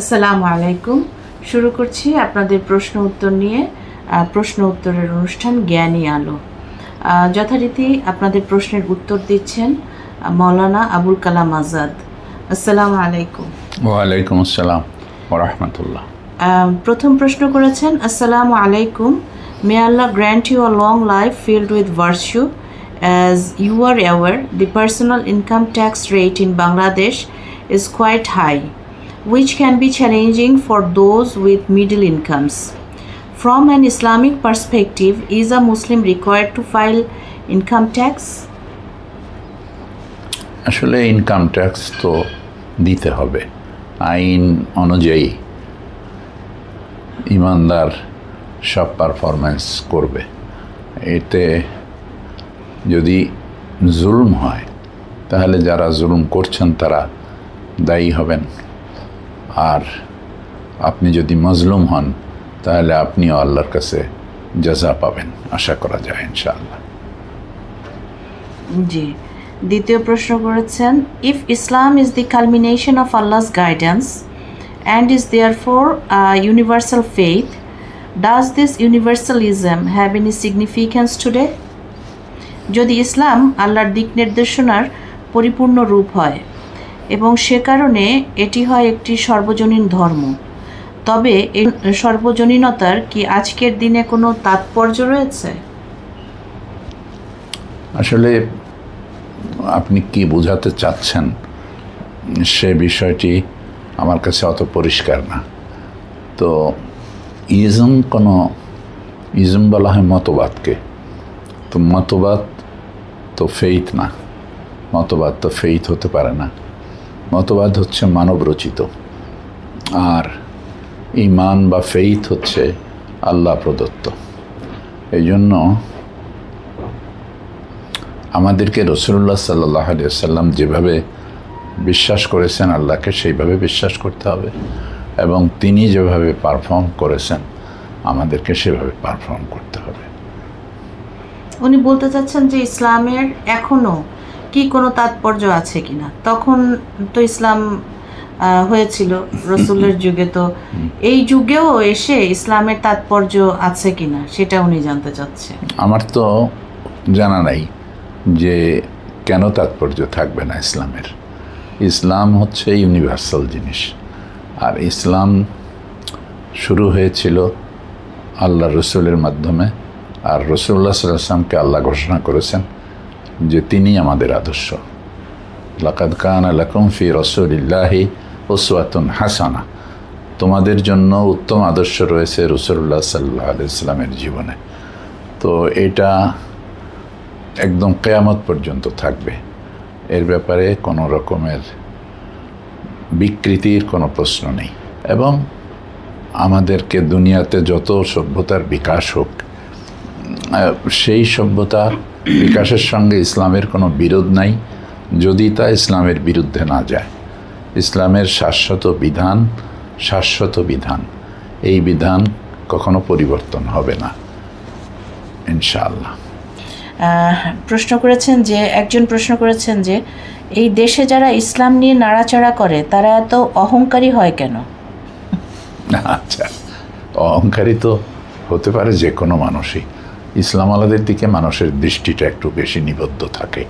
আসসালামু আলাইকুম। শুরু করছি আপনাদের প্রশ্ন উত্তর নিয়ে প্রশ্ন উত্তরের অনুষ্ঠান জ্ঞানী আলো। যথারীতি আপনাদের প্রশ্নের উত্তর দিচ্ছেন মৌলানা আবুল কালাম আজাদ। আসসালামু আলাইকুম। ওয়ালাইকুম আসসালাম ওয়া রাহমাতুল্লাহ। প্রথম প্রশ্ন করেছেন, আসসালামু আলাইকুম, may Allah grant you a long life filled with virtue. As you are aware, the personal income tax rate in Bangladesh is quite high, which can be challenging for those with middle incomes. From an Islamic perspective, is a Muslim required to file income tax? আসলে income tax তো দিতে হবে আইন অনুযায়ী। ইমানদার সব performance করবে। এতে যদি জুলুম হয় তাহলে যারা জুলুম করছেন তারা দায়ী হবেন, আর আপনি যদি মজলুম হন তাহলে আপনিও আল্লাহর কাছে জাযা পাবেন, আশা করা যায় ইনশাআল্লাহ। জি, দ্বিতীয় প্রশ্ন করেছেন, if Islam is the culmination of আল্লাহস guidance and is therefore a universal faith, does this universalism have any significance today? যদি ইসলাম আল্লাহর দিক নির্দেশনার পরিপূর্ণ রূপ হয় এবং সে কারণে এটি হয় একটি সর্বজনীন ধর্ম, তবে এই সর্বজনীনতার কি আজকের দিনে কোনো তাৎপর্য রয়েছে? আসলে আপনি কি বোঝাতে চাচ্ছেন সে বিষয়টি আমার কাছে অত পরিষ্কার না। তো ইজম বলা হয় মতবাদকে, তো মতবাদ তো ফেইথ না, মতবাদ তো ফেইথ হতে পারে না। মতবাদ হচ্ছে মানব রচিত, আর ঈমান বা ফেইথ হচ্ছে আল্লাহ প্রদত্ত। এই জন্য আমাদেরকে রাসূলুল্লাহ সাল্লাল্লাহু আলাইহি ওয়াসাল্লাম যেভাবে বিশ্বাস করেছেন আল্লাহকে, সেইভাবে বিশ্বাস করতে হবে, এবং তিনি যেভাবে পারফর্ম করেছেন আমাদেরকে সেভাবে পারফর্ম করতে হবে। উনি বলতে চাচ্ছেন যে ইসলামের এখনো কি কোনো তাৎপর্য আছে কিনা? তখন তো ইসলাম হয়েছিল রসুলের যুগে, তো এই যুগেও এসে ইসলামের তাৎপর্য আছে কিনা সেটা উনি জানতে চাচ্ছেন। আমার তো জানা নাই যে কেন তাৎপর্য থাকবে না ইসলামের। ইসলাম হচ্ছে ইউনিভার্সাল জিনিস, আর ইসলাম শুরু হয়েছিল আল্লাহ রসুলের মাধ্যমে, আর রাসূলুল্লাহ সাল্লাল্লাহু আলাইহি ওয়াসাল্লামকে আল্লাহ ঘোষণা করেছেন যে তিনি আমাদের আদর্শ। লাকাদ কানা লাকুম ফি রাসূলিল্লাহি উসওয়াতুন হাসানা, তোমাদের জন্য উত্তম আদর্শ রয়েছে রাসূলুল্লাহ সাল্লাল্লাহু আলাইহি ওয়াসাল্লামের জীবনে। তো এটা একদম কিয়ামত পর্যন্ত থাকবে, এর ব্যাপারে কোনো রকমের বিকৃতির কোনো প্রশ্ন নেই। এবং আমাদেরকে দুনিয়াতে যত সভ্যতার বিকাশ হোক, সেই সভ্যতার বিকাশের সঙ্গে ইসলামের কোনো বিরোধ নাই, যদি তা ইসলামের বিরুদ্ধে না যায়। ইসলামের শাশ্বত বিধান, এই বিধান কখনো পরিবর্তন হবে না ইনশাআল্লাহ। একজন প্রশ্ন করেছেন যে এই দেশে যারা ইসলাম নিয়ে নাড়াচাড়া করে তারা এত অহংকারী হয় কেন? আচ্ছা, অহংকারী তো হতে পারে যে কোনো মানুষই। ইসলাম আলাদের দিকে মানুষের দৃষ্টিটা একটু বেশি নিবদ্ধ থাকে,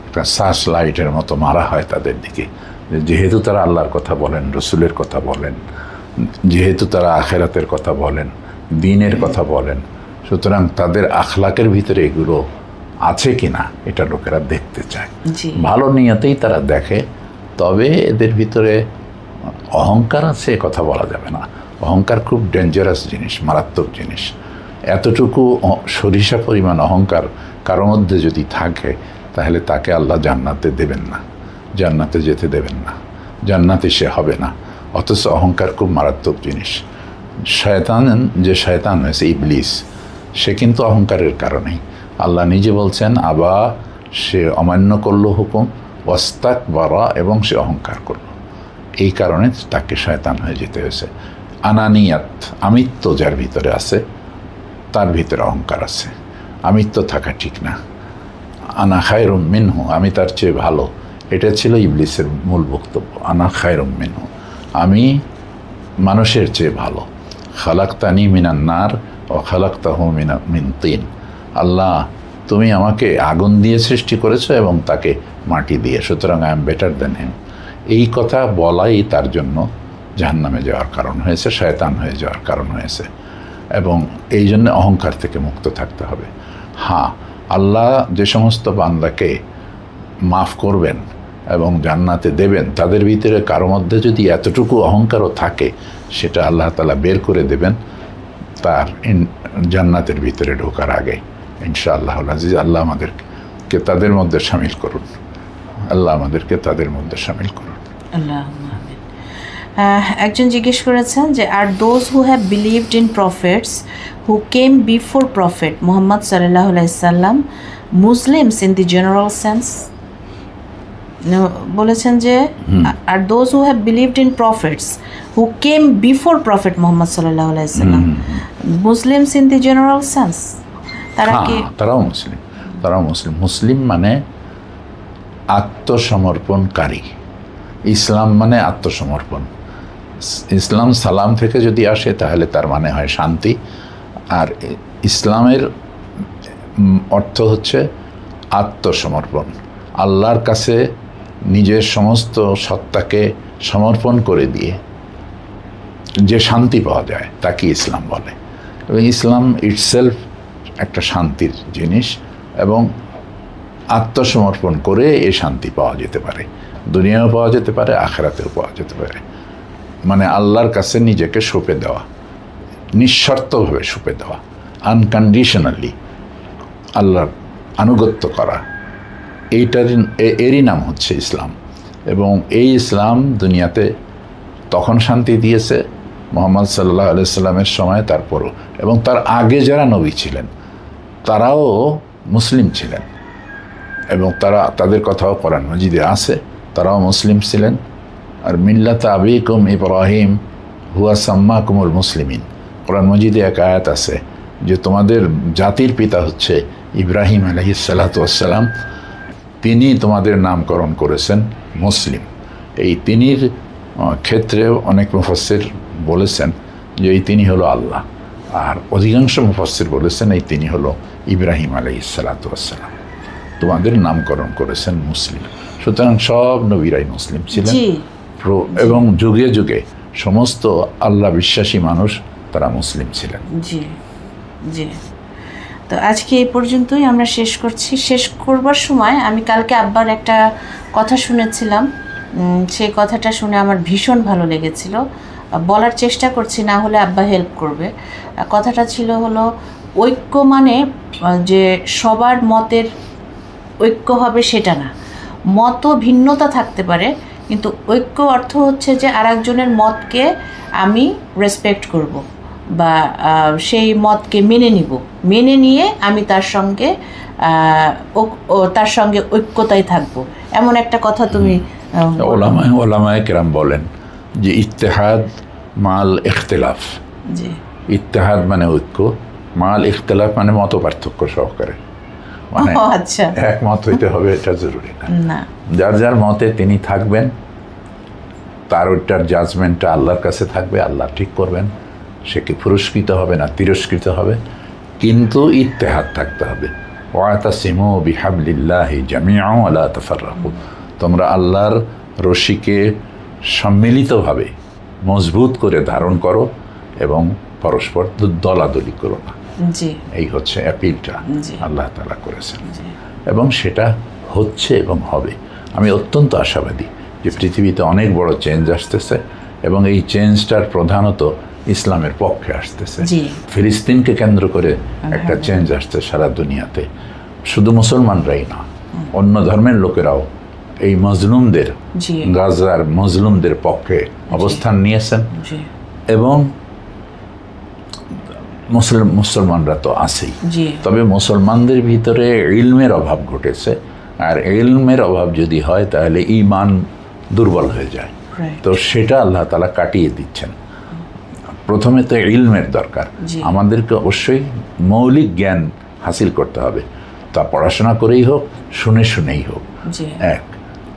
একটা সার্চ লাইটের মতো মারা হয় তাদের দিকে। যেহেতু তারা আল্লাহর কথা বলেন, রসুলের কথা বলেন, যেহেতু তারা আখেরাতের কথা বলেন, দ্বীনের কথা বলেন, সুতরাং তাদের আখলাকের ভিতরে এগুলো আছে কিনা এটা লোকেরা দেখতে চায়। ভালো নিয়তেই তারা দেখে, তবে এদের ভিতরে অহংকার আছে কথা বলা যাবে না। অহংকার খুব ডেঞ্জারাস জিনিস, মারাত্মক জিনিস। এতটুকু সরিষা পরিমাণ অহংকার কারো মধ্যে যদি থাকে তাহলে তাকে আল্লাহ জান্নাতে দেবেন না, জান্নাতে যেতে দেবেন না, জান্নাতে সে হবে না। অথচ অহংকার খুব মারাত্মক জিনিস। শয়তান হয়েছে ইবলিস, সে কিন্তু অহংকারের কারণেই। আল্লাহ নিজে বলছেন, সে অমান্য করলো হুকুম, ওয়াস্তাকবারা, এবং সে অহংকার করলো। এই কারণে তাকে শয়তান হয়ে যেতে হয়েছে। আনানিয়াত, আমিত্ব যার ভিতরে আছে তার ভিতরে অহংকার আছে। আমিত্ব থাকা ঠিক না। আনা খায়রুম মিনহু, আমি তার চেয়ে ভালো, এটা ছিল ইবলিসের মূল বক্তব্য। আনা খায়রুম মিনহু, আমি মানুষের চেয়ে ভালো। খালাকতানি মিনান নার ও খালাকতাহু মিন তিন। আল্লাহ, তুমি আমাকে আগুন দিয়ে সৃষ্টি করেছো এবং তাকে মাটি দিয়ে, সুতরাং আই এম বেটার দেন হিম। এই কথা বলাই তার জন্য জাহান্নামে যাওয়ার কারণ হয়েছে, শয়তান হয়ে যাওয়ার কারণ হয়েছে। এবং এই জন্য অহংকার থেকে মুক্ত থাকতে হবে। হ্যাঁ, আল্লাহ যে সমস্ত বান্দাকে মাফ করবেন এবং জান্নাতে দেবেন, তাদের ভিতরে কারো মধ্যে যদি এতটুকু অহংকারও থাকে, সেটা আল্লাহ তাআলা বের করে দেবেন তার জান্নাতের ভিতরে ঢোকার আগে, ইনশাআল্লাহ আজিজ। আল্লাহ আমাদেরকে তাদের মধ্যে শামিল করুন, আল্লাহ আমাদেরকে তাদের মধ্যে শামিল করুন। আল্লাহুম্মা আমিন। একজন জিজ্ঞেস করেছেন যে are those who have believed in prophets who came before prophet Muhammad সাল্লাল্লাহু আলাইহি সাল্লাম Muslims in the general sense? বলেছেন যে are those who have believed in prophets who came before prophet Muhammad সাল্লাল্লাহু আলাইহি সাল্লাম Muslims in the general sense? তারা কি? তারাও মুসলিম, তারাও মুসলিম। মুসলিম মানে আত্মসমর্পণকারী। ইসলাম মানে আত্মসমর্পণ। ইসলাম সালাম থেকে যদি আসে তাহলে তার মানে হয় শান্তি। আর ইসলামের অর্থ হচ্ছে আত্মসমর্পণ, আল্লাহর কাছে নিজের সমস্ত সত্তাকে সমর্পণ করে দিয়ে যে শান্তি পাওয়া যায় তাকে ইসলাম বলে। এবং ইসলাম ইটসেলফ একটা শান্তির জিনিস, এবং আত্মসমর্পণ করে এই শান্তি পাওয়া যেতে পারে, দুনিয়াও পাওয়া যেতে পারে, আখিরাতেও পাওয়া যেতে পারে। মানে আল্লাহর কাছে নিজেকে সঁপে দেওয়া, নিঃশর্তভাবে সঁপে দেওয়া, আনকন্ডিশনালি আল্লাহর আনুগত্য করা, এরই নাম হচ্ছে ইসলাম। এবং এই ইসলাম দুনিয়াতে তখন শান্তি দিয়েছে মুহাম্মদ সাল্লাল্লাহু আলাইহি সাল্লামের সময়, তারপরও, এবং তার আগে যারা নবী ছিলেন তারাও মুসলিম ছিলেন, এবং তাদের কথাও কোরআন মাজিদে আছে, তারাও মুসলিম ছিলেন। আর মিল্লাতা আবিকুম ইব্রাহিম হুয়া সাম্মাকুমুল মুসলিমিন, কোরআন মাজিদে এক আয়াত আছে যে তোমাদের জাতির পিতা হচ্ছে ইব্রাহিম আলাইহিস সালাতু ওয়াস সালাম, তিনি তোমাদের নামকরণ করেছেন মুসলিম। এই তিনির ক্ষেত্রেও অনেক মুফাসসির বলেছেন যে এই তিনি হলো আল্লাহ, আর অধিকাংশ মুফাসসির বলেছেন এই তিনি হলো ইব্রাহিম আলাইহিস সালাতু ওয়াস সালাম, তোমাদের নামকরণ করেছেন মুসলিম। সুতরাং সব নবীরাই মুসলিম ছিলেন, এবং যুগে যুগে সমস্ত আল্লাহ বিশ্বাসী মানুষ তারা মুসলিম ছিলেন। জি জি। তো আজকে এই পর্যন্তই আমরা শেষ করছি। শেষ করবার সময় আমি কালকে আব্বার একটা কথা শুনেছিলাম, সেই কথাটা শুনে আমার ভীষণ ভালো লেগেছিল, বলার চেষ্টা করছি, না হলে আব্বা হেল্প করবে। কথাটা ছিল হলো ঐক্য মানে যে সবার মতের ঐক্য হবে সেটা না, মত ভিন্নতা থাকতে পারে, কিন্তু ঐক্য অর্থ হচ্ছে যে আরেকজনের মতকে আমি রেসপেক্ট করব বা সেই মতকে মেনে নিয়ে আমি তার সঙ্গে ঐক্যতায় থাকবো, এমন একটা কথা তুমি ওলামায়ে কেরাম বলেন যে ইত্তেহাদ মাল ইখতিলাফ। জি। ইত্তেহাদ মানে ঐক্য, মাল ইখতিলাফ মানে মত পার্থক্য সহকারে, মানে আচ্ছা একমত হইতে হবে এটা জরুরি না। যার যার মতে তিনি থাকবেন, তার ওইটার জাজমেন্টটা আল্লাহর কাছে থাকবে, আল্লাহ ঠিক করবেন, সে কি পুরস্কৃত হবে না তিরস্কৃত হবে, কিন্তু ইত্তেহাদ থাকতে হবে। ওয়াতাসিমু বিহাবলিল্লাহি জামিআন ওয়া লা তাফাররাকু, তোমরা আল্লাহর রশিকে সম্মিলিতভাবে মজবুত করে ধারণ করো এবং পরস্পর দলাদলি করো না। জি। এই হচ্ছে অ্যাপিলটা আল্লাহ তাআলা করেছেন, এবং সেটা হচ্ছে এবং হবে। আমি অত্যন্ত আশাবাদী যে পৃথিবীতে অনেক বড় চেঞ্জ আসতেছে, এবং এই চেঞ্জটার প্রধানত ইসলামের পক্ষে আসতেছে। ফিলিস্তিনকে কেন্দ্র করে একটা চেঞ্জ আসছে সারা দুনিয়াতে, শুধু মুসলমানরাই না, অন্য ধর্মের লোকেরাও এই মজলুমদের, গাজার মজলুমদের পক্ষে অবস্থান নিয়েছেন, এবং মুসলমানরা তো আছেই, তবে মুসলমানদের ভিতরে ইলমের অভাব ঘটেছে, আর ইলমের অভাব যদি হয় তাহলে ঈমান দুর্বল হয়ে যায়। তো সেটা আল্লাহ তাআলা কাটিয়ে দিচ্ছেন। প্রথমে তো ইলমের দরকার, আমাদেরকে অবশ্যই মৌলিক জ্ঞান হাসিল করতে হবে, তা পড়াশোনা করেই হোক, শুনেই হোক।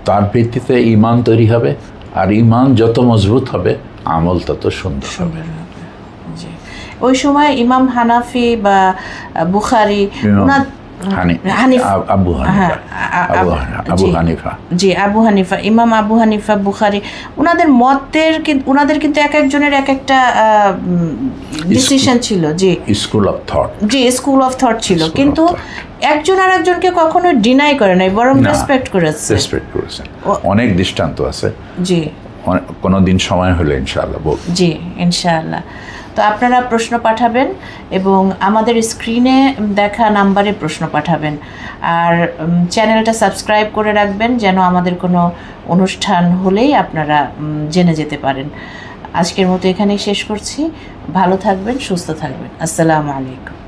তার ভিত্তিতে ঈমান তৈরি হবে, আর ঈমান যত মজবুত হবে আমল তত সুন্দর হবে। সুন্দর হবে। জি, ওই সময় ইমাম হানাফি বা বুখারী ওনার আবু হানিফা জি, আবু হানিফা, ইমাম আবু হানিফা, বুখারী, ওনাদের কিন্তু এক একজনের এক একটা ডিসিশন ছিল। জি, স্কুল অফ থট। জি, স্কুল অফ থট ছিল, কিন্তু একজন আর একজনকে কখনো ডিনাই করে নাই, বরং রেসপেক্ট করেছে। অনেক দৃষ্টান্ত আছে। জি, কোনোদিন সময় হলে ইনশাআল্লাহ বলব। জি, ইনশাআল্লাহ। তো আপনারা প্রশ্ন পাঠাবেন এবং আমাদের স্ক্রিনে দেখা নাম্বারে প্রশ্ন পাঠাবেন, আর চ্যানেলটা সাবস্ক্রাইব করে রাখবেন যেন আমাদের কোনো অনুষ্ঠান হলেই আপনারা জেনে যেতে পারেন। আজকের মতো এখানেই শেষ করছি। ভালো থাকবেন, সুস্থ থাকবেন। আসসালামু আলাইকুম।